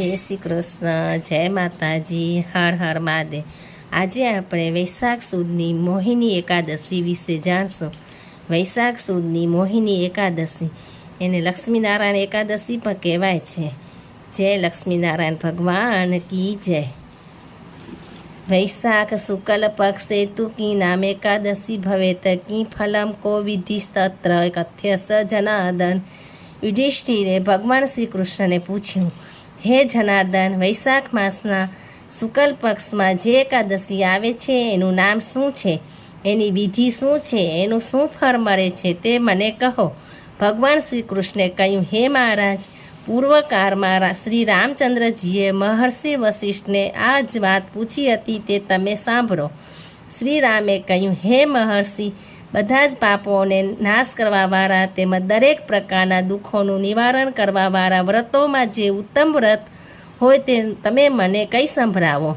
જય શ્રી કૃષ્ણ, જય માતાજી, હર હર મહાદેવ। આજે આપણે વૈશાખ સુદની મોહિની એકાદશી વિશે જાણશું। વૈશાખ સુદની મોહિની એકાદશી એને લક્ષ્મીનારાયણ એકાદશી પણ કહેવાય છે। જય લક્ષ્મીનારાયણ ભગવાન કી જય। वैशाख शुक्ल पक्षे तु की नाम एकादशी भवेत की फलम को विधिस्तत्र कथ्य स जनार्दन। युधिष्ठिरे भगवान श्री कृष्ण ने पूछ्યું, હે જનાર્દન, વૈશાખ માસના શુક્લ પક્ષમાં જે એકાદશી આવે છે એનું નામ શું છે, એની વિધિ શું છે, એનું શું ફળ મળે છે તે મને કહો। ભગવાન શ્રી કૃષ્ણે કહ્યું, હે મહારાજ, પૂર્વકાળમાં શ્રી રામચંદ્રજીએ મહર્ષિ વશિષ્ઠને આ જ વાત પૂછી હતી, તે તમે સાંભળો। શ્રી રામે કહ્યું, હે મહર્ષિ, બધા જ પાપોને નાશ કરવાવાળા તેમજ દરેક પ્રકારના દુઃખોનું નિવારણ કરવાવાળા વ્રતોમાં જે ઉત્તમ વ્રત હોય તે તમે મને કંઈ સંભળાવો।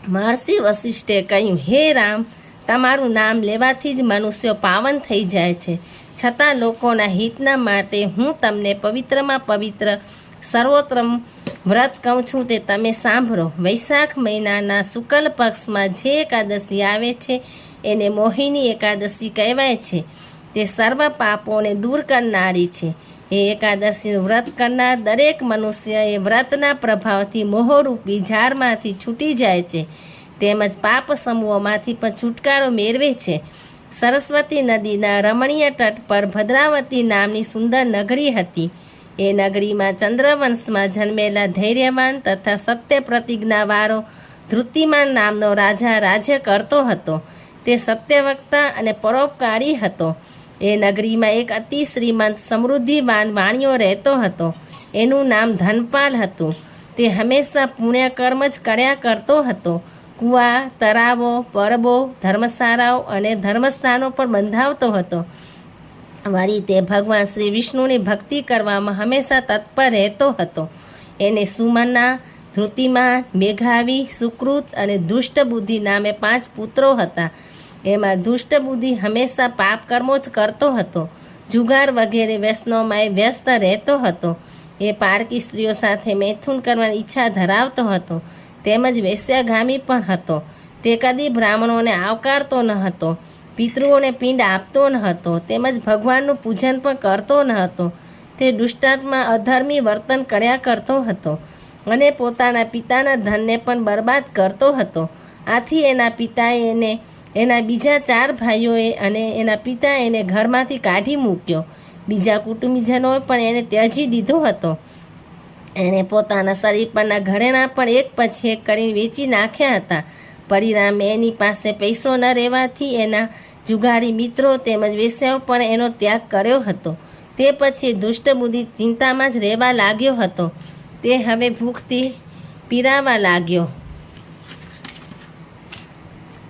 મહર્ષિ વશિષ્ઠે કહ્યું, હે રામ, તમારું નામ લેવાથી જ મનુષ્યો પાવન થઈ જાય છે, છતાં લોકોના હિતના માટે હું તમને પવિત્રમાં પવિત્ર સર્વોત્તમ વ્રત કહું છું, તે તમે સાંભળો। વૈશાખ મહિનાના શુક્લ પક્ષમાં જે એકાદશી આવે છે એને મોહિની એકાદશી કહેવાય છે। તે સર્વ પાપોને દૂર કરનારી છે। એ એકાદશીનું વ્રત કરનાર દરેક મનુષ્ય એ વ્રતના પ્રભાવથી મોહરૂપી ઝાડમાંથી છૂટી જાય છે, તેમજ પાપ સમૂહોમાંથી પણ છુટકારો મેળવે છે। સરસ્વતી નદીના રમણીય તટ પર ભદ્રાવતી નામની સુંદર નગરી હતી। એ નગરીમાં ચંદ્રવંશમાં જન્મેલા ધૈર્યવાન તથા સત્ય પ્રતિજ્ઞાવાળો ધૃતિમાન નામનો રાજા રાજ્ય કરતો હતો। તે સત્યવક્તા અને પરોપકારી હતો। એ નગરીમાં એક અતિ શ્રીમંત સમૃદ્ધિવાન વાણિયો રહેતો હતો। એનું નામ ધનપાલ હતું। તે હંમેશા પુણ્યકર્મ જ કર્યા કરતો હતો। કુવા, તળાવો, પરબો, ધર્મશાળાઓ અને ધર્મસ્થાનો પર બંધાવતો હતો। વળી તે ભગવાન શ્રી વિષ્ણુની ભક્તિ કરવામાં હંમેશા તત્પર રહેતો હતો। એને સુમના, ધૃતિમાન, મેઘાવી, સુકૃત અને દુષ્ટ બુદ્ધિ નામે 5 પુત્રો હતા। એમાં દુષ્ટ બુદ્ધિ હંમેશા પાપ કર્મો જ કરતો હતો। જુગાર વગેરે વ્યસનોમાં એ વ્યસ્ત રહેતો હતો। એ પારકી સ્ત્રીઓ સાથે મૈથુન કરવાની ઈચ્છા ધરાવતો હતો, તેમજ વેશ્યાગામી પણ હતો। તે કદી બ્રાહ્મણોને આવકારતો ન હતો, પિતૃઓને પિંડ આપતો ન હતો, તેમજ ભગવાનનું પૂજન પણ કરતો ન હતો। તે દુષ્ટાત્મા અધર્મી વર્તન કર્યા કરતો હતો અને પોતાના પિતાના ધનને પણ બરબાદ કરતો હતો। આથી એના પિતાએ એના બીજા 4 ભાઈઓએ અને એના પિતા એને ઘરમાંથી કાઢી મૂક્યો। બીજા કુટુંબીજનોએ પણ એને ત્યજી દીધો હતો। એણે પોતાના શરીર પરના ઘરેણાં પણ એક પછી એક કરીને વેચી નાખ્યા હતા। પરિણામે એની પાસે પૈસો ન રહેવાથી એના જુગારી મિત્રો તેમજ વેશ્યાઓ પણ એનો ત્યાગ કર્યો હતો। તે પછી દુષ્ટ બુદ્ધિ ચિંતામાં જ રહેવા લાગ્યો હતો। તે હવે ભૂખથી પીરાવા લાગ્યો।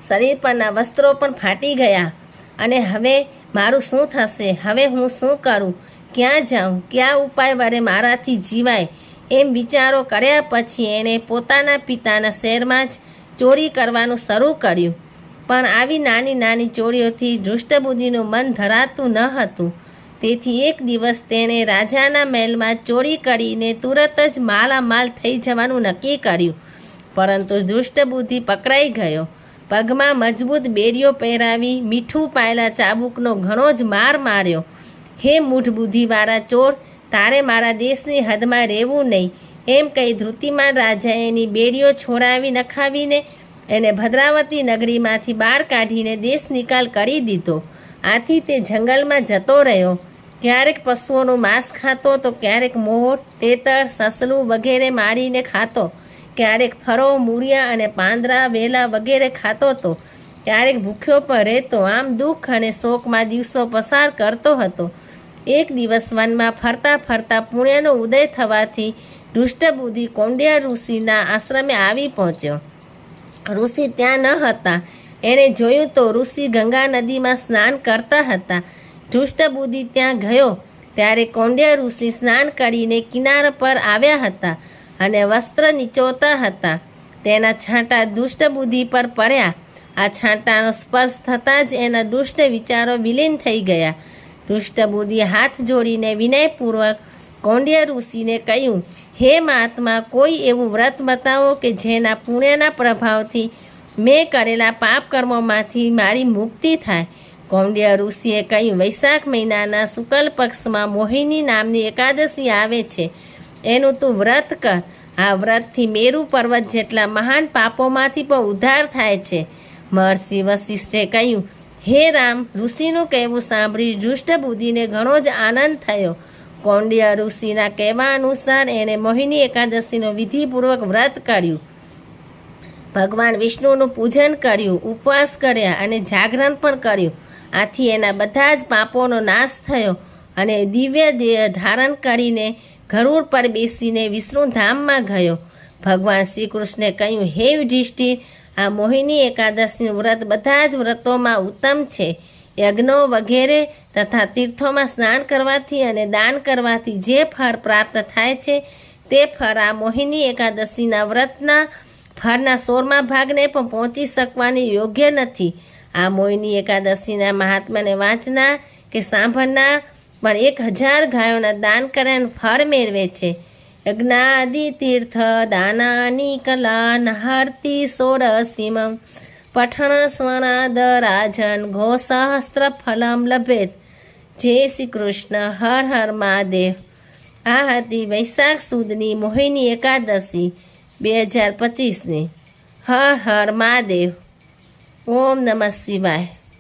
શરીર પરના વસ્ત્રો પણ ફાટી ગયા અને હવે મારું શું થશે? હવે હું શું કરું? ક્યાં જાઉં? કયા ઉપાય વડે મારાથી જીવાય? એમ વિચારો કર્યા પછી એણે પોતાના પિતાના શહેરમાં જ ચોરી કરવાનું શરૂ કર્યું। પણ આવી નાની નાની ચોરીઓથી દુષ્ટબુદ્ધિનું મન ધરાતું ન હતું। તેથી એક દિવસ તેણે રાજાના મહેલમાં ચોરી કરીને તુરત જ માલામાલ થઈ જવાનું નક્કી કર્યું। પરંતુ દુષ્ટબુદ્ધિ પકડાઈ ગયો। પગમાં મજબૂત બેરીઓ પહેરાવી મીઠું પાયેલા ચાબુકનો ઘણો જ માર માર્યો। હે મૂઢ બુદ્ધિવાળા ચોર, તારે મારા દેશની હદમાં રહેવું નહીં, એમ કહી ધૃતિમાન રાજાએ એની બેરીઓ છોડાવી નખાવીને એને ભદ્રાવતી નગરીમાંથી બહાર કાઢીને દેશ નિકાલ કરી દીધો। આથી તે જંગલમાં જતો રહ્યો। ક્યારેક પશુઓનું માંસ ખાતો તો ક્યારેક મોર, તેતર, સસલું વગેરે મારીને ખાતો, ક્યારેક ફળો, મૂળિયા અને પાંદડા, વેલા વગેરે ખાતો તો ક્યારેક ભૂખ્યો પણ રહેતો। આમ દુઃખ અને શોકમાં દિવસો પસાર કરતો હતો। એક દિવસ વનમાં ફરતા ફરતા પુણ્યનો ઉદય થવાથી દુષ્ટ બુદ્ધિ કૌંડિન્ય ઋષિના આશ્રમે આવી પહોંચ્યો। ઋષિ ત્યાં ન હતા। એણે જોયું તો ઋષિ ગંગા નદીમાં સ્નાન કરતા હતા। દુષ્ટ બુદ્ધિ ત્યાં ગયો ત્યારે કૌંડિન્ય ઋષિ સ્નાન કરીને કિનારા પર આવ્યા હતા અને વસ્ત્ર નીચોવતા હતા। તેના છાંટા દુષ્ટ બુદ્ધિ પર પડ્યા। આ છાંટાનો સ્પર્શ થતાં જ એના દુષ્ટ વિચારો વિલીન થઈ ગયા। દુષ્ટ બુદ્ધિ હાથ જોડીને વિનયપૂર્વક કૌંડિન્ય ઋષિને કહ્યું, હે મહાત્મા, કોઈ એવું વ્રત બતાવો કે જેના પુણ્યના પ્રભાવથી મેં કરેલા પાપ કર્મોમાંથી મારી મુક્તિ થાય. કૌંડિન્ય ઋષિએ કહ્યું, વૈશાખ મહિનાના શુક્લ પક્ષમાં મોહિની નામની એકાદશી આવે છે, એનું તું વ્રત કર. આ વ્રતથી મેરુ પર્વત જેટલા મહાન પાપોમાંથી પણ ઉદ્ધાર થાય છે. મહર્ષિ વશિષ્ઠે કહ્યું, હે રામ, ઋષિનું કહેવું સાંભળી દુષ્ટ બુદ્ધિને ઘણો જ આનંદ થયો. કૌંડિન્ય ઋષિના કહેવા અનુસાર એણે મોહિની એકાદશીનો વિધિપૂર્વક વ્રત કર્યું. ભગવાન વિષ્ણુનું પૂજન કર્યું, ઉપવાસ કર્યા અને જાગરણ પણ કર્યું. આથી એના બધા જ પાપોનો નાશ થયો અને દિવ્ય દેહ ધારણ કરીને ગરુડ પર બેસીને વિષ્ણુધામમાં ગયો. ભગવાન શ્રી કૃષ્ણે કહ્યું, હે યુધિષ્ઠિર, આ મોહિની એકાદશીનું વ્રત બધા જ વ્રતોમાં ઉત્તમ છે. યજ્ઞો વગેરે તથા તીર્થોમાં સ્નાન કરવાથી અને દાન કરવાથી જે ફળ પ્રાપ્ત થાય છે તે ફળ આ મોહિની એકાદશીના વ્રતના ફળના 16મા ભાગને પણ પહોંચી શકવાની યોગ્ય નથી. આ મોહિની એકાદશીના મહાત્માને વાંચનાર કે સાંભળનાર પણ 1000 ગાયોના દાન કરીને ફળ મેળવે છે. યજ્ઞાદિ તીર્થ દાનાની કલા નહર્તી ષોડશીમં પઠણ સ્વનાદ રાજન ઘોસહસ્ત્ર ફલમ લભેત. જય શ્રી કૃષ્ણ. હર હર મહાદેવ. આ હતી વૈશાખ સુદની મોહિની એકાદશી 2025ની. હર હર મહાદેવ. ઓમ નમઃ શિવાય.